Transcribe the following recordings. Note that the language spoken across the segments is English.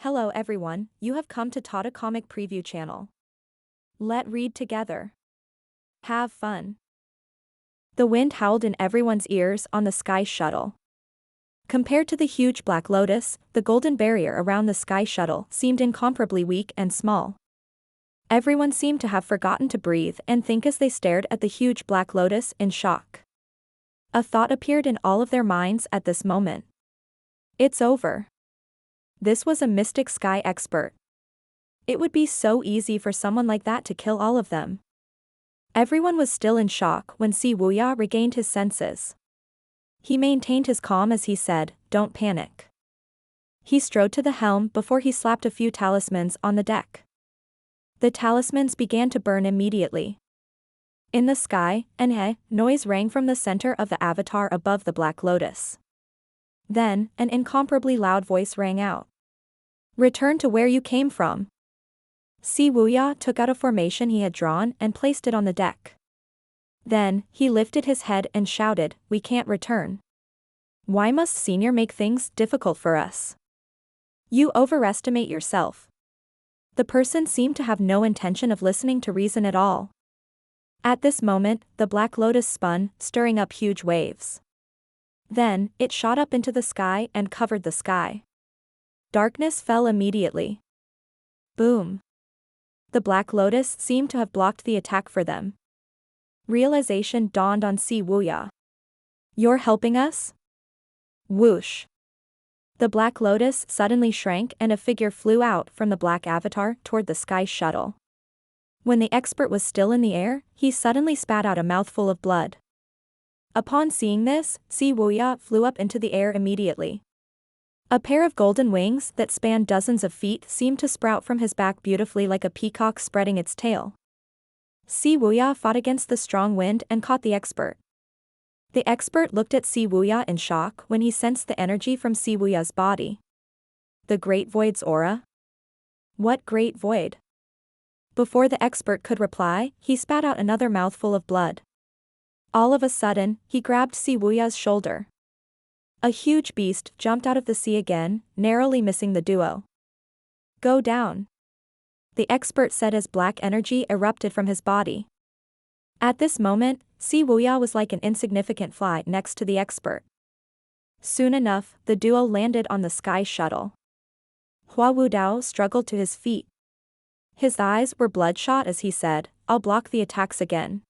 Hello everyone, you have come to Tata Comic Preview channel. Let read together. Have fun. The wind howled in everyone's ears on the sky shuttle. Compared to the huge black lotus, the golden barrier around the sky shuttle seemed incomparably weak and small. Everyone seemed to have forgotten to breathe and think as they stared at the huge black lotus in shock. A thought appeared in all of their minds at this moment. It's over. This was a mystic sky expert. It would be so easy for someone like that to kill all of them. Everyone was still in shock when Wuya regained his senses. He maintained his calm as he said, "Don't panic." He strode to the helm before he slapped a few talismans on the deck. The talismans began to burn immediately. In the sky, an noise rang from the center of the avatar above the black lotus. Then, an incomparably loud voice rang out. "Return to where you came from." Wuya took out a formation he had drawn and placed it on the deck. Then, he lifted his head and shouted, "We can't return. Why must Senior make things difficult for us? You overestimate yourself." The person seemed to have no intention of listening to reason at all. At this moment, the black lotus spun, stirring up huge waves. Then, it shot up into the sky and covered the sky. Darkness fell immediately. Boom. The black lotus seemed to have blocked the attack for them. Realization dawned on Wuya. "You're helping us?" Whoosh. The black lotus suddenly shrank and a figure flew out from the black avatar toward the sky shuttle. When the expert was still in the air, he suddenly spat out a mouthful of blood. Upon seeing this, Wuya flew up into the air immediately. A pair of golden wings that spanned dozens of feet seemed to sprout from his back beautifully like a peacock spreading its tail. Wuya fought against the strong wind and caught the expert. The expert looked at Wuya in shock when he sensed the energy from Wuya's body. The Great Void's aura? What Great Void? Before the expert could reply, he spat out another mouthful of blood. All of a sudden, he grabbed Wuya's shoulder. A huge beast jumped out of the sea again, narrowly missing the duo. "Go down," the expert said as black energy erupted from his body. At this moment, Wuya was like an insignificant fly next to the expert. Soon enough, the duo landed on the sky shuttle. Hua Wudao struggled to his feet. His eyes were bloodshot as he said, "I'll block the attacks again."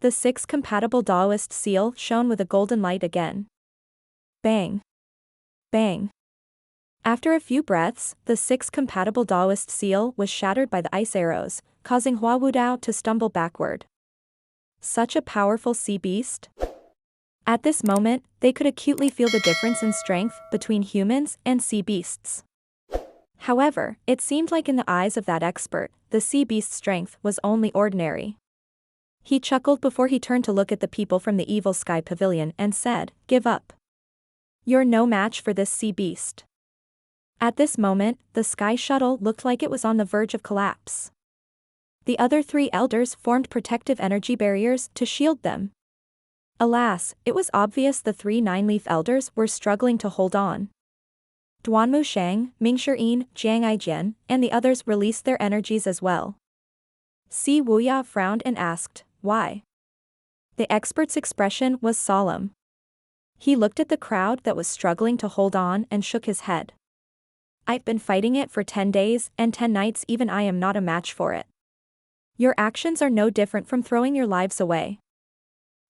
The 6 compatible Daoist seal shone with a golden light again. Bang. Bang. After a few breaths, the 6 compatible Daoist seal was shattered by the ice arrows, causing Hua Wudao to stumble backward. Such a powerful sea beast? At this moment, they could acutely feel the difference in strength between humans and sea beasts. However, it seemed like in the eyes of that expert, the sea beast's strength was only ordinary. He chuckled before he turned to look at the people from the evil sky pavilion and said, "Give up. You're no match for this sea beast." At this moment, the sky shuttle looked like it was on the verge of collapse. The other 3 elders formed protective energy barriers to shield them. Alas, it was obvious the 3 nine-leaf elders were struggling to hold on. Duanmu Shang, Mingxiyin, Zhenghai Jian, and the others released their energies as well. Wuya frowned and asked, "Why?" The expert's expression was solemn. He looked at the crowd that was struggling to hold on and shook his head. "I've been fighting it for 10 days and 10 nights, even I am not a match for it. Your actions are no different from throwing your lives away."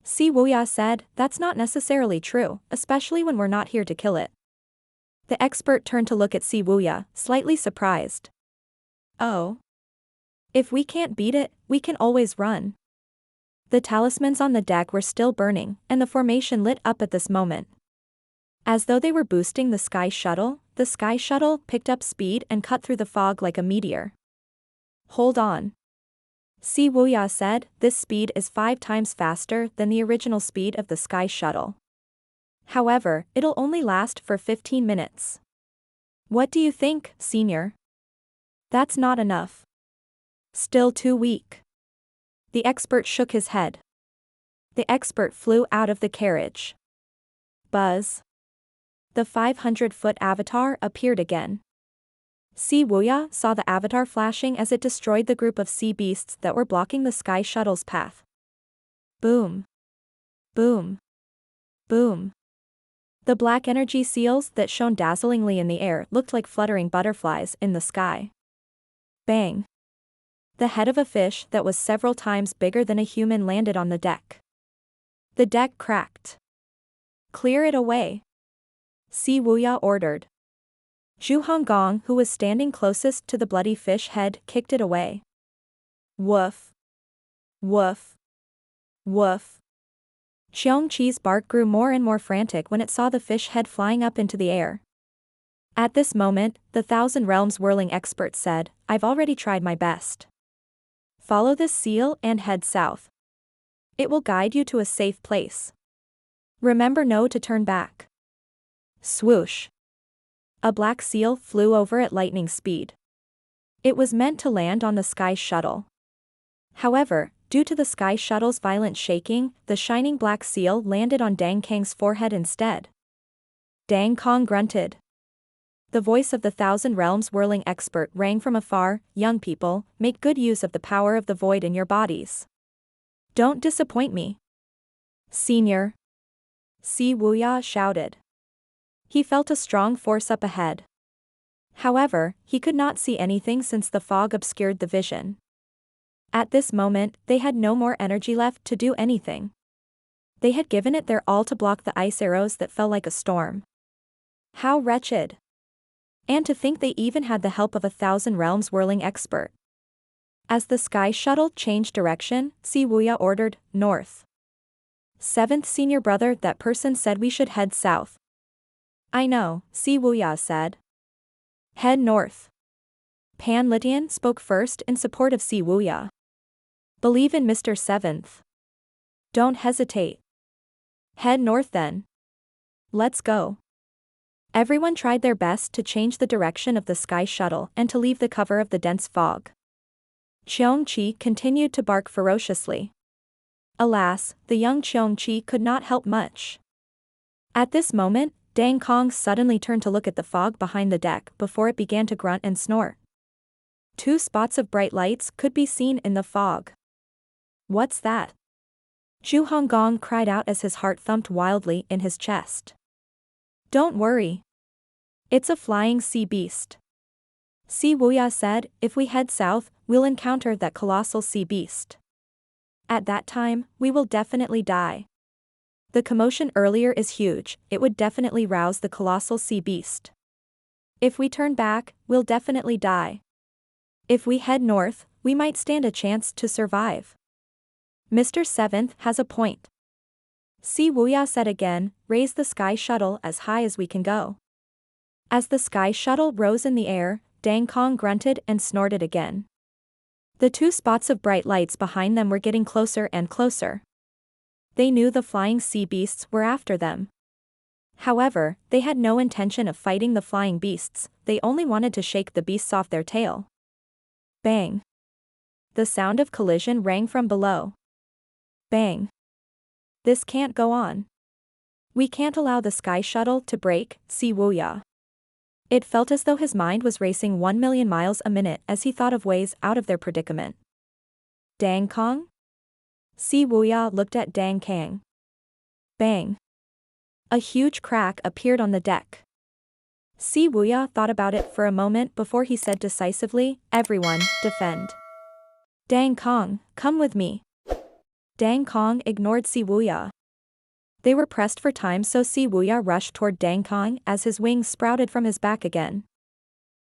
Wuya said, "That's not necessarily true, especially when we're not here to kill it." The expert turned to look at Wuya, slightly surprised. "Oh. If we can't beat it, we can always run." The talismans on the deck were still burning, and the formation lit up at this moment. As though they were boosting the sky shuttle picked up speed and cut through the fog like a meteor. "Hold on," Wuya said, "this speed is 5 times faster than the original speed of the sky shuttle. However, it'll only last for 15 minutes. What do you think, Senior?" "That's not enough. Still too weak." The expert shook his head. The expert flew out of the carriage. Buzz. The 500-foot avatar appeared again. Si Wuya saw the avatar flashing as it destroyed the group of sea beasts that were blocking the sky shuttle's path. Boom. Boom. Boom. The black energy seals that shone dazzlingly in the air looked like fluttering butterflies in the sky. Bang. The head of a fish that was several times bigger than a human landed on the deck. The deck cracked. Clear it away. Si Wuya ordered. Zhu Honggong, who was standing closest to the bloody fish head, kicked it away. Woof. Woof. Woof. Xiongqi's bark grew more and more frantic when it saw the fish head flying up into the air. At this moment, the Thousand Realms whirling expert said, "I've already tried my best. Follow this seal and head south. It will guide you to a safe place. Remember to turn back." Swoosh. A black seal flew over at lightning speed. It was meant to land on the sky shuttle. However, due to the sky shuttle's violent shaking, the shining black seal landed on Dang Kang's forehead instead. Dang Kong grunted. The voice of the Thousand Realms whirling expert rang from afar, "Young people, make good use of the power of the void in your bodies. Don't disappoint me. Senior." Si Wuya shouted. He felt a strong force up ahead. However, he could not see anything since the fog obscured the vision. At this moment, they had no more energy left to do anything. They had given it their all to block the ice arrows that fell like a storm. How wretched. And to think they even had the help of a Thousand Realms whirling expert. As the sky shuttle changed direction, Si Wuya ordered, "North." "Seventh senior brother, that person said we should head south." "I know," Si Wuya said. "Head north." Pan Litian spoke first in support of Si Wuya. "Believe in Mr. Seventh. Don't hesitate. Head north then. Let's go." Everyone tried their best to change the direction of the sky shuttle and to leave the cover of the dense fog. Qiongqi continued to bark ferociously. Alas, the young Qiongqi could not help much. At this moment, Dang Kong suddenly turned to look at the fog behind the deck before it began to grunt and snort. 2 spots of bright lights could be seen in the fog. "What's that?" Zhu Honggong cried out as his heart thumped wildly in his chest. "Don't worry. It's a flying sea beast." Si Wuya said, "If we head south, we'll encounter that colossal sea beast. At that time, we will definitely die. The commotion earlier is huge, it would definitely rouse the colossal sea beast. If we turn back, we'll definitely die. If we head north, we might stand a chance to survive. Mr. Seventh has a point." Si Wuya said again, "Raise the sky shuttle as high as we can go." As the sky shuttle rose in the air, Dang Kong grunted and snorted again. The 2 spots of bright lights behind them were getting closer and closer. They knew the flying sea beasts were after them. However, they had no intention of fighting the flying beasts, they only wanted to shake the beasts off their tail. Bang. The sound of collision rang from below. Bang. This can't go on. We can't allow the sky shuttle to break, Si Wuya. It felt as though his mind was racing 1,000,000 miles a minute as he thought of ways out of their predicament. Dang Kong? Si Wuya looked at Dang Kang. Bang. A huge crack appeared on the deck. Si Wuya thought about it for a moment before he said decisively, "Everyone, defend. Dang Kong, come with me." Dang Kong ignored Si Wuya. They were pressed for time, so Si Wuya rushed toward Dang Kong as his wings sprouted from his back again.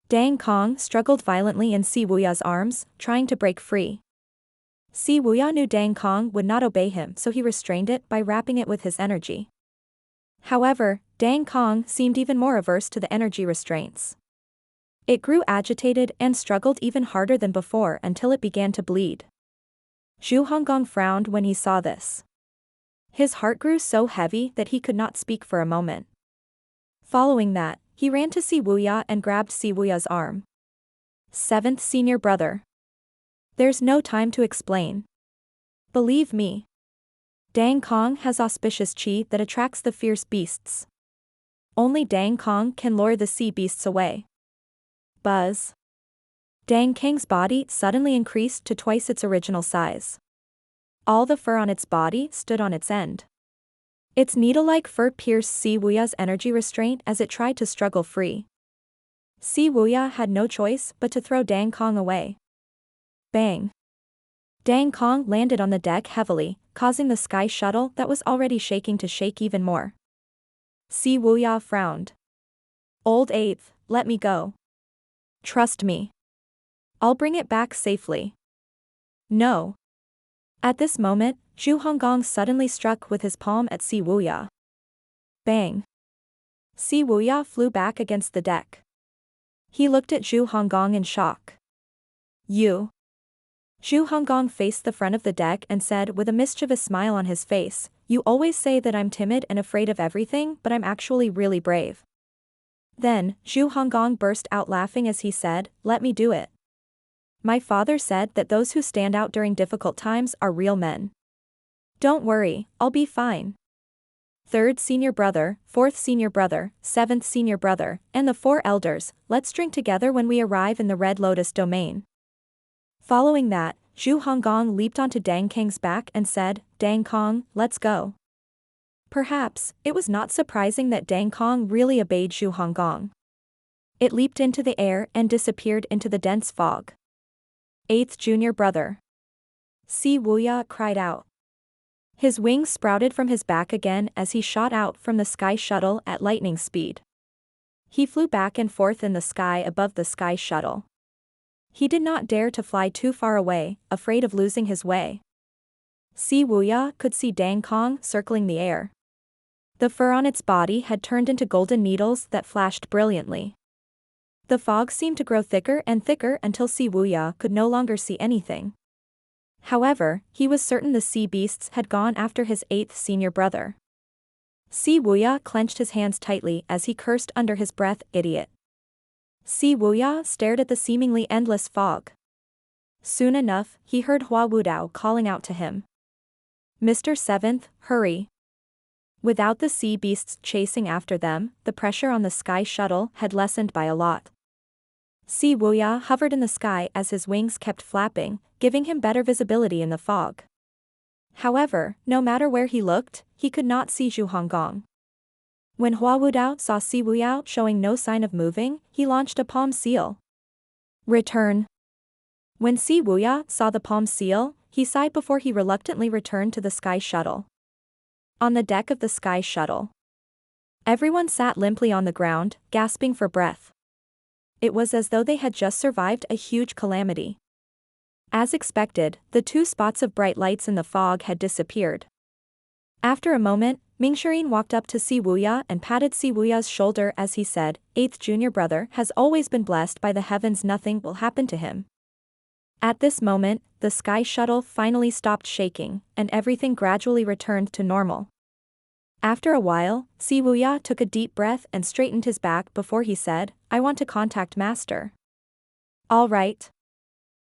Dang Kong struggled violently in Si Wuya's arms, trying to break free. Si Wuya knew Dang Kong would not obey him, so he restrained it by wrapping it with his energy. However, Dang Kong seemed even more averse to the energy restraints. It grew agitated and struggled even harder than before until it began to bleed. Zhu Honggong frowned when he saw this. His heart grew so heavy that he could not speak for a moment. Following that, he ran to Si Wuya and grabbed Si Wuya's arm. "Seventh senior brother. There's no time to explain. Believe me. Dang Kong has auspicious chi that attracts the fierce beasts. Only Dang Kong can lure the sea beasts away. Buzz. Dang Kang's body suddenly increased to twice its original size. All the fur on its body stood on its end. Its needle-like fur pierced Si Wuya's energy restraint as it tried to struggle free. Si Wuya had no choice but to throw Dang Kong away. Bang! Dang Kong landed on the deck heavily, causing the sky shuttle that was already shaking to shake even more. Si Wuya frowned. Old eighth, let me go. Trust me. I'll bring it back safely. No. At this moment, Zhu Honggong suddenly struck with his palm at Si Wuya. Bang. Si Wuya flew back against the deck. He looked at Zhu Honggong in shock. You. Zhu Honggong faced the front of the deck and said with a mischievous smile on his face, you always say that I'm timid and afraid of everything, but I'm actually really brave. Then, Zhu Honggong burst out laughing as he said, let me do it. My father said that those who stand out during difficult times are real men. Don't worry, I'll be fine. Third senior brother, fourth senior brother, seventh senior brother, and the 4 elders, let's drink together when we arrive in the Red Lotus domain. Following that, Zhu Honggong leaped onto Dang Kang's back and said, Dang Kong, let's go. Perhaps, it was not surprising that Dang Kong really obeyed Zhu Honggong. It leaped into the air and disappeared into the dense fog. 8th junior brother. Si Wuya cried out. His wings sprouted from his back again as he shot out from the sky shuttle at lightning speed. He flew back and forth in the sky above the sky shuttle. He did not dare to fly too far away, afraid of losing his way. Si Wuya could see Dang Kong circling the air. The fur on its body had turned into golden needles that flashed brilliantly. The fog seemed to grow thicker and thicker until Si Wuya could no longer see anything. However, he was certain the sea beasts had gone after his 8th senior brother. Si Wuya clenched his hands tightly as he cursed under his breath, idiot. Si Wuya stared at the seemingly endless fog. Soon enough, he heard Hua Wudao calling out to him. Mr. 7th, hurry. Without the sea beasts chasing after them, the pressure on the sky shuttle had lessened by a lot. Si Wuya hovered in the sky as his wings kept flapping, giving him better visibility in the fog. However, no matter where he looked, he could not see Zhu Honggong. When Hua Wudao saw Si Wuya showing no sign of moving, he launched a palm seal. Return. When Si Wuya saw the palm seal, he sighed before he reluctantly returned to the sky shuttle. On the deck of the sky shuttle, everyone sat limply on the ground, gasping for breath. It was as though they had just survived a huge calamity. As expected, the 2 spots of bright lights in the fog had disappeared. After a moment, Mingxirin walked up to Si Wuya and patted Si Wuya's shoulder as he said, 8th junior brother has always been blessed by the heavens, nothing will happen to him. At this moment, the sky shuttle finally stopped shaking, and everything gradually returned to normal. After a while, Si Wuya took a deep breath and straightened his back before he said, I want to contact Master. All right.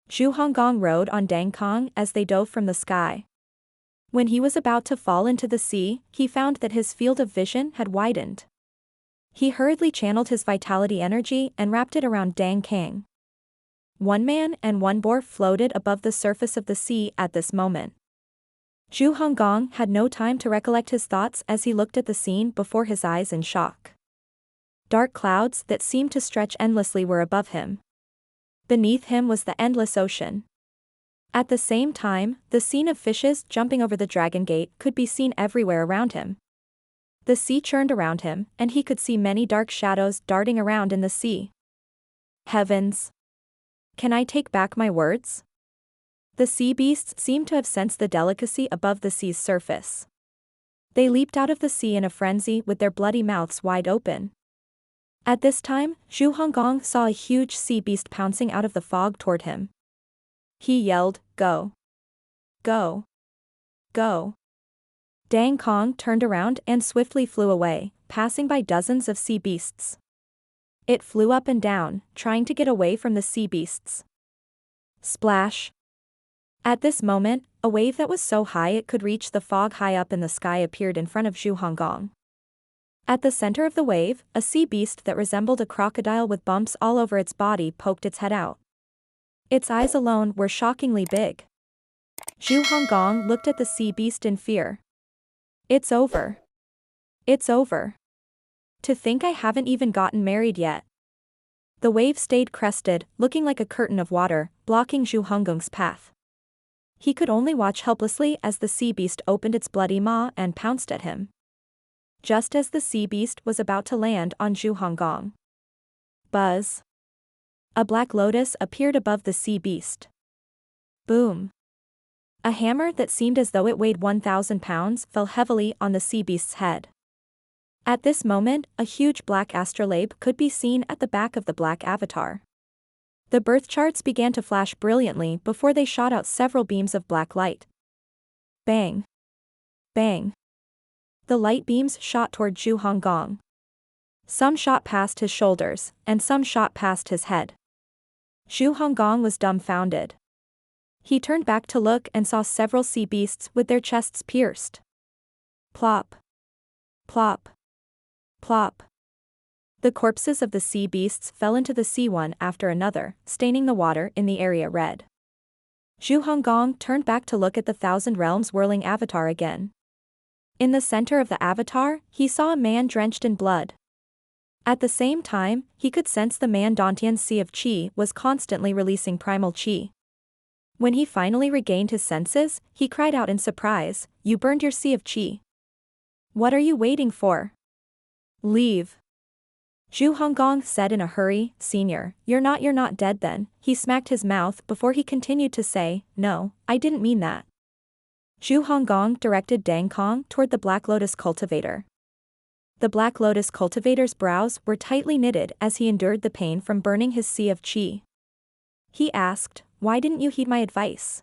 Zhu Honggong rode on Dang Kong as they dove from the sky. When he was about to fall into the sea, he found that his field of vision had widened. He hurriedly channeled his vitality energy and wrapped it around Dang Kang. 1 man and 1 boar floated above the surface of the sea at this moment. Zhu Honggong had no time to recollect his thoughts as he looked at the scene before his eyes in shock. Dark clouds that seemed to stretch endlessly were above him. Beneath him was the endless ocean. At the same time, the scene of fishes jumping over the Dragon Gate could be seen everywhere around him. The sea churned around him, and he could see many dark shadows darting around in the sea. Heavens! Can I take back my words? The sea beasts seemed to have sensed the delicacy above the sea's surface. They leaped out of the sea in a frenzy with their bloody mouths wide open. At this time, Zhu Honggong saw a huge sea beast pouncing out of the fog toward him. He yelled, Go! Go! Go! Dang Kong turned around and swiftly flew away, passing by dozens of sea beasts. It flew up and down, trying to get away from the sea beasts. Splash! At this moment, a wave that was so high it could reach the fog high up in the sky appeared in front of Zhu Honggong. At the center of the wave, a sea beast that resembled a crocodile with bumps all over its body poked its head out. Its eyes alone were shockingly big. Zhu Honggong looked at the sea beast in fear. It's over. It's over. To think I haven't even gotten married yet. The wave stayed crested, looking like a curtain of water, blocking Zhu Honggong's path. He could only watch helplessly as the sea beast opened its bloody maw and pounced at him. Just as the sea beast was about to land on Zhu Honggong. Buzz. A black lotus appeared above the sea beast. Boom. A hammer that seemed as though it weighed 1,000 pounds fell heavily on the sea beast's head. At this moment, a huge black astrolabe could be seen at the back of the black avatar. The birth charts began to flash brilliantly before they shot out several beams of black light. Bang. Bang. The light beams shot toward Zhu Honggong. Some shot past his shoulders, and some shot past his head. Zhu Honggong was dumbfounded. He turned back to look and saw several sea beasts with their chests pierced. Plop. Plop. Plop. The corpses of the sea beasts fell into the sea one after another, staining the water in the area red. Zhu Honggong turned back to look at the Thousand Realms whirling avatar again. In the center of the avatar, he saw a man drenched in blood. At the same time, he could sense the man Dantian's sea of qi was constantly releasing primal qi. When he finally regained his senses, he cried out in surprise, "You burned your sea of qi. What are you waiting for? Leave." Zhu Honggong said in a hurry, "Senior, you're not dead then." He smacked his mouth before he continued to say, "No, I didn't mean that." Zhu Honggong directed Dang Kong toward the Black Lotus cultivator. The Black Lotus cultivator's brows were tightly knitted as he endured the pain from burning his sea of qi. He asked, "Why didn't you heed my advice?"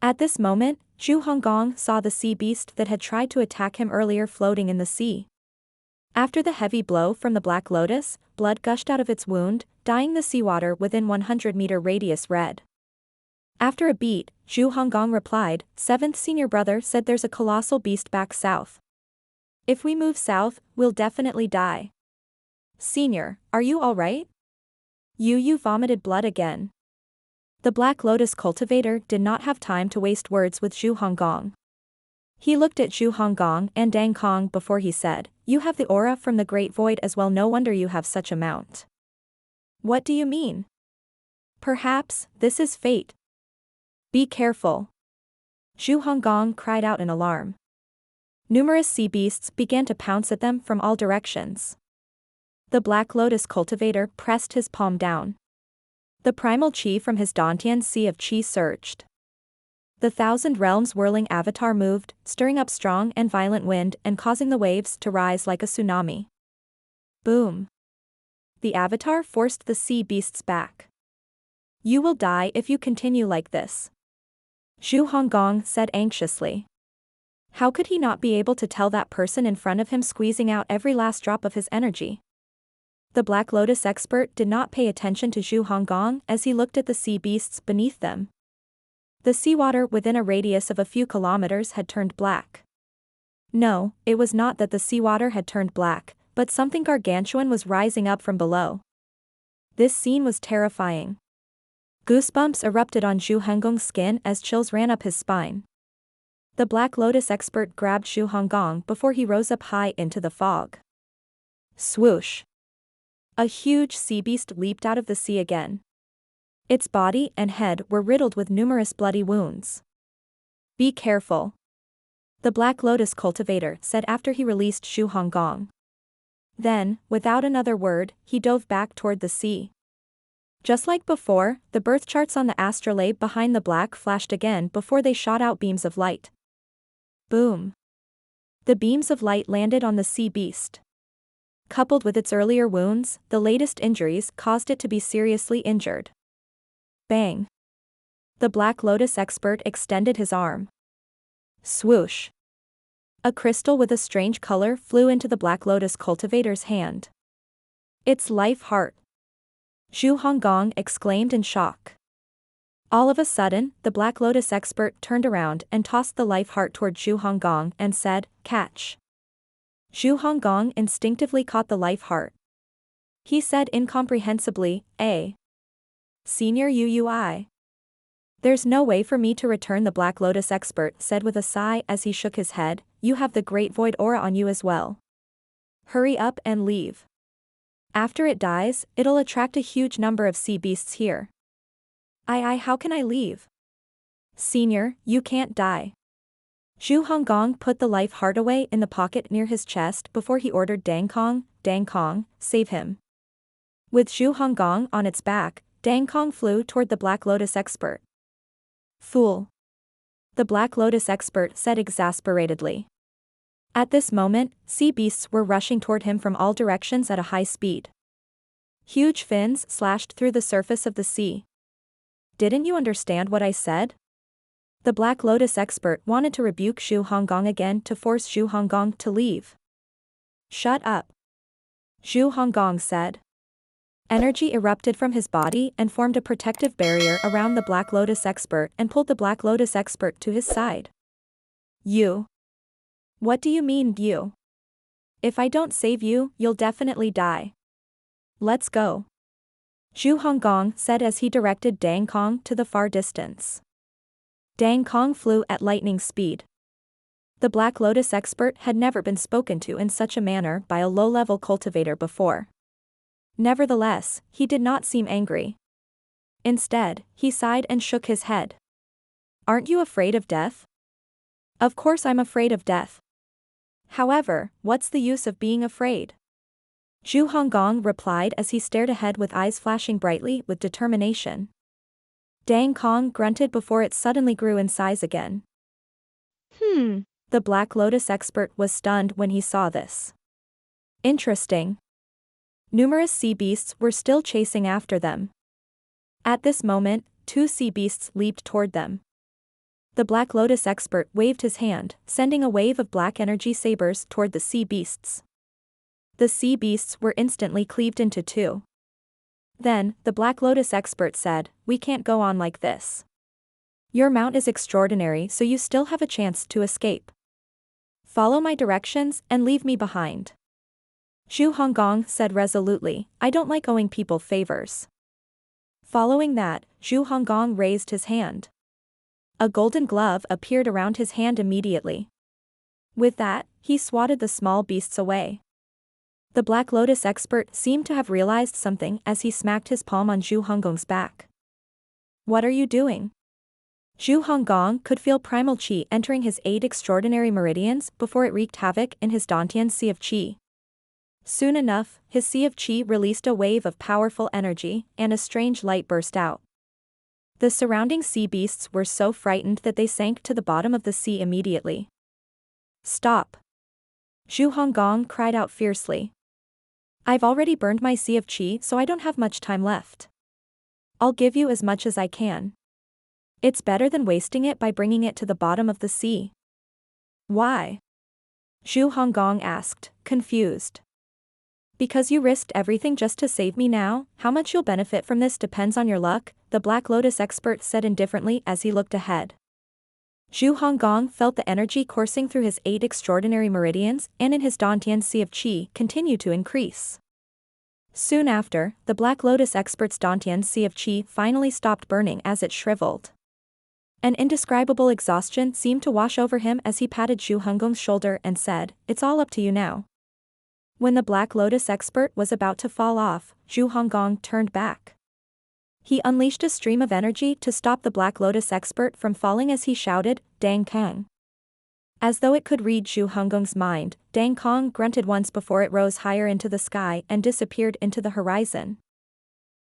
At this moment, Zhu Honggong saw the sea beast that had tried to attack him earlier floating in the sea. After the heavy blow from the Black Lotus, blood gushed out of its wound, dyeing the seawater within 100-meter radius red. After a beat, Zhu Honggong replied, "Seventh senior brother said there's a colossal beast back south. If we move south, we'll definitely die. Senior, are you alright?" You vomited blood again. The Black Lotus cultivator did not have time to waste words with Zhu Honggong. He looked at Zhu Honggong and Dang Kong before he said, "You have the aura from the Great Void as well, no wonder you have such a mount." "What do you mean?" "Perhaps, this is fate. Be careful." Zhu Honggong cried out in alarm. Numerous sea beasts began to pounce at them from all directions. The Black Lotus cultivator pressed his palm down. The primal qi from his Dantian sea of qi surged. The Thousand Realms whirling avatar moved, stirring up strong and violent wind and causing the waves to rise like a tsunami. Boom. The avatar forced the sea beasts back. "You will die if you continue like this," Zhu Honggong said anxiously. How could he not be able to tell that person in front of him squeezing out every last drop of his energy? The Black Lotus expert did not pay attention to Zhu Honggong as he looked at the sea beasts beneath them. The seawater within a radius of a few kilometers had turned black. No, it was not that the seawater had turned black, but something gargantuan was rising up from below. This scene was terrifying. Goosebumps erupted on Zhu Honggong's skin as chills ran up his spine. The Black Lotus expert grabbed Zhu Honggong before he rose up high into the fog. Swoosh! A huge sea beast leaped out of the sea again. Its body and head were riddled with numerous bloody wounds. "Be careful," the Black Lotus cultivator said after he released Zhu Honggong. Then, without another word, he dove back toward the sea. Just like before, the birth charts on the astrolabe behind the black flashed again before they shot out beams of light. Boom. The beams of light landed on the sea beast. Coupled with its earlier wounds, the latest injuries caused it to be seriously injured. Bang. The Black Lotus expert extended his arm. Swoosh. A crystal with a strange color flew into the Black Lotus cultivator's hand. "It's life heart," Zhu Honggong exclaimed in shock. All of a sudden, the Black Lotus expert turned around and tossed the life heart toward Zhu Honggong and said, "Catch." Zhu Honggong instinctively caught the life heart. He said incomprehensibly, Senior Ui. There's no way for me to return, the Black Lotus expert said with a sigh as he shook his head. You have the Great Void aura on you as well. Hurry up and leave. After it dies, it'll attract a huge number of sea beasts here. How can I leave? Senior, you can't die. Zhu Honggong put the life heart away in the pocket near his chest before he ordered Dang Kong, save him. With Zhu Honggong on its back, Dang Kong flew toward the Black Lotus expert. Fool. The Black Lotus expert said exasperatedly. At this moment, sea beasts were rushing toward him from all directions at a high speed. Huge fins slashed through the surface of the sea. Didn't you understand what I said? The Black Lotus expert wanted to rebuke Zhu Honggong again to force Zhu Honggong to leave. Shut up. Zhu Honggong said. Energy erupted from his body and formed a protective barrier around the Black Lotus expert and pulled the Black Lotus expert to his side. You. What do you mean, you? If I don't save you, you'll definitely die. Let's go. Zhu Honggong said as he directed Dang Kong to the far distance. Dang Kong flew at lightning speed. The Black Lotus expert had never been spoken to in such a manner by a low-level cultivator before. Nevertheless, he did not seem angry. Instead, he sighed and shook his head. Aren't you afraid of death? Of course I'm afraid of death. However, what's the use of being afraid? Zhu Honggong replied as he stared ahead with eyes flashing brightly with determination. Dang Kong grunted before it suddenly grew in size again. The Black Lotus expert was stunned when he saw this. Interesting. Numerous sea beasts were still chasing after them. At this moment, 2 sea beasts leaped toward them. The Black Lotus expert waved his hand, sending a wave of black energy sabers toward the sea beasts. The sea beasts were instantly cleaved into 2. Then, the Black Lotus expert said, we can't go on like this. Your mount is extraordinary, so you still have a chance to escape. Follow my directions and leave me behind. Zhu Honggong said resolutely, I don't like owing people favors. Following that, Zhu Honggong raised his hand. A golden glove appeared around his hand immediately. With that, he swatted the small beasts away. The Black Lotus expert seemed to have realized something as he smacked his palm on Zhu Honggong's back. What are you doing? Zhu Honggong could feel primal qi entering his 8 extraordinary meridians before it wreaked havoc in his Dantian Sea of Qi. Soon enough, his Sea of Qi released a wave of powerful energy, and a strange light burst out. The surrounding sea beasts were so frightened that they sank to the bottom of the sea immediately. Stop! Zhu Honggong cried out fiercely. I've already burned my Sea of Qi, so I don't have much time left. I'll give you as much as I can. It's better than wasting it by bringing it to the bottom of the sea. Why? Zhu Honggong asked, confused. Because you risked everything just to save me now. How much you'll benefit from this depends on your luck, the Black Lotus expert said indifferently as he looked ahead. Zhu Honggong felt the energy coursing through his 8 extraordinary meridians and in his Dantian Sea of Qi continue to increase. Soon after, the Black Lotus expert's Dantian Sea of Qi finally stopped burning as it shriveled. An indescribable exhaustion seemed to wash over him as he patted Zhu Honggong's shoulder and said, it's all up to you now. When the Black Lotus expert was about to fall off, Zhu Honggong turned back. He unleashed a stream of energy to stop the Black Lotus expert from falling as he shouted, Dang Kong. As though it could read Zhu Honggong's mind, Dang Kong grunted once before it rose higher into the sky and disappeared into the horizon.